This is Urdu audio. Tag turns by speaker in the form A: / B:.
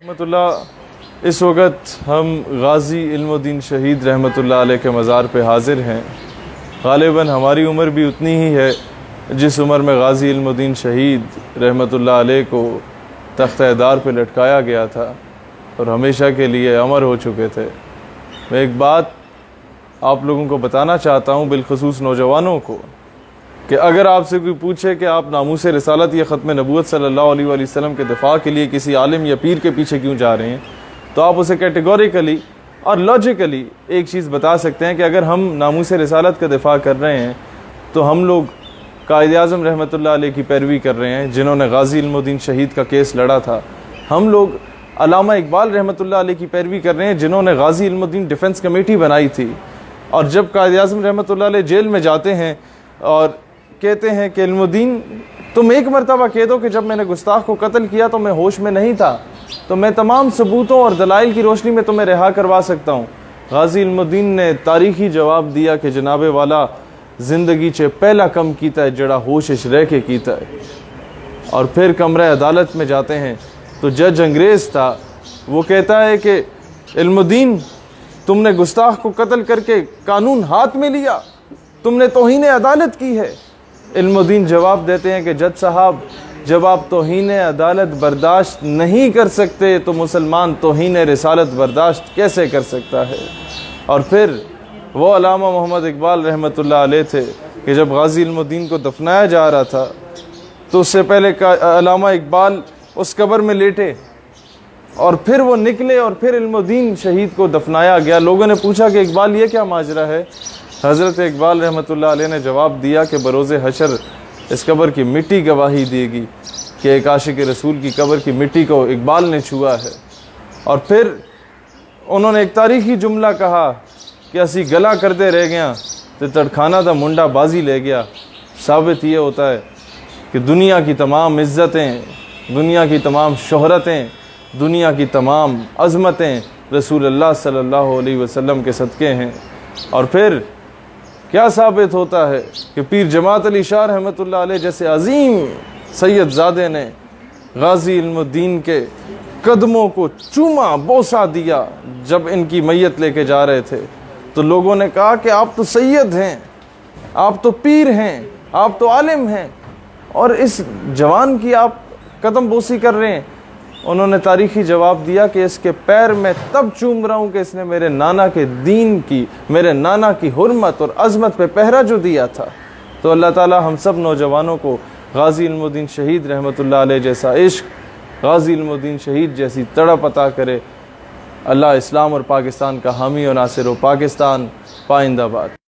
A: رحمۃ اللہ اس وقت ہم غازی علم الدین شہید رحمۃ اللہ علیہ کے مزار پہ حاضر ہیں۔ غالباً ہماری عمر بھی اتنی ہی ہے جس عمر میں غازی علم الدین شہید رحمۃ اللہ علیہ کو تختہ دار پہ لٹکایا گیا تھا اور ہمیشہ کے لیے امر ہو چکے تھے۔ میں ایک بات آپ لوگوں کو بتانا چاہتا ہوں، بالخصوص نوجوانوں کو، کہ اگر آپ سے کوئی پوچھے کہ آپ ناموس رسالت یا ختم نبوت صلی اللہ علیہ وآلہ وسلم کے دفاع کے لیے کسی عالم یا پیر کے پیچھے کیوں جا رہے ہیں، تو آپ اسے کیٹیگوریکلی اور لاجیکلی ایک چیز بتا سکتے ہیں کہ اگر ہم ناموس رسالت کا دفاع کر رہے ہیں تو ہم لوگ قائد اعظم رحمۃ اللہ علیہ کی پیروی کر رہے ہیں جنہوں نے غازی علم الدین شہید کا کیس لڑا تھا۔ ہم لوگ علامہ اقبال رحمۃ اللہ علیہ کی پیروی کر رہے ہیں جنہوں نے غازی علم الدین ڈیفنس کمیٹی بنائی تھی، اور جب قائد اعظم رحمۃ اللہ علیہ جیل میں جاتے ہیں اور کہتے ہیں کہ علم الدین تم ایک مرتبہ کہہ دو کہ جب میں نے گستاخ کو قتل کیا تو میں ہوش میں نہیں تھا، تو میں تمام ثبوتوں اور دلائل کی روشنی میں تمہیں رہا کروا سکتا ہوں۔ غازی علم الدین نے تاریخی جواب دیا کہ جناب والا زندگی چے پہلا کم کیتا ہے جڑا ہوشش رہ کے کیتا ہے۔ اور پھر کمرہ عدالت میں جاتے ہیں تو جج انگریز تھا، وہ کہتا ہے کہ علم الدین تم نے گستاخ کو قتل کر کے قانون ہاتھ میں لیا، تم نے توہین عدالت کی ہے۔ علم الدین جواب دیتے ہیں کہ جج صاحب جب آپ توہین عدالت برداشت نہیں کر سکتے تو مسلمان توہین رسالت برداشت کیسے کر سکتا ہے؟ اور پھر وہ علامہ محمد اقبال رحمۃ اللہ علیہ تھے کہ جب غازی علم الدین کو دفنایا جا رہا تھا تو اس سے پہلے علامہ اقبال اس قبر میں لیٹے اور پھر وہ نکلے اور پھر علم الدین شہید کو دفنایا گیا۔ لوگوں نے پوچھا کہ اقبال یہ کیا ماجرا ہے؟ حضرت اقبال رحمۃ اللہ علیہ نے جواب دیا کہ بروز حشر اس قبر کی مٹی گواہی دے گی کہ ایک عاشق رسول کی قبر کی مٹی کو اقبال نے چھوا ہے۔ اور پھر انہوں نے ایک تاریخی جملہ کہا کہ اسی گلا کردے رہ گیا تے تڑکھانا دا منڈا بازی لے گیا۔ ثابت یہ ہوتا ہے کہ دنیا کی تمام عزتیں، دنیا کی تمام شہرتیں، دنیا کی تمام عظمتیں رسول اللہ صلی اللہ علیہ وسلم کے صدقے ہیں۔ اور پھر کیا ثابت ہوتا ہے کہ پیر جماعت علی شاہ رحمۃ اللہ علیہ جیسے عظیم سید زادے نے غازی علم الدین کے قدموں کو چوما بوسہ دیا جب ان کی میت لے کے جا رہے تھے، تو لوگوں نے کہا کہ آپ تو سید ہیں، آپ تو پیر ہیں، آپ تو عالم ہیں، اور اس جوان کی آپ قدم بوسی کر رہے ہیں۔ انہوں نے تاریخی جواب دیا کہ اس کے پیر میں تب چوم رہا ہوں کہ اس نے میرے نانا کے دین کی، میرے نانا کی حرمت اور عظمت پہ پہرا جو دیا تھا۔ تو اللہ تعالی ہم سب نوجوانوں کو غازی علم الدین شہید رحمۃ اللہ علیہ جیسا عشق، غازی علم الدین شہید جیسی تڑپ عطا کرے۔ اللہ اسلام اور پاکستان کا حامی و ناصر و پاکستان پائندہ باد۔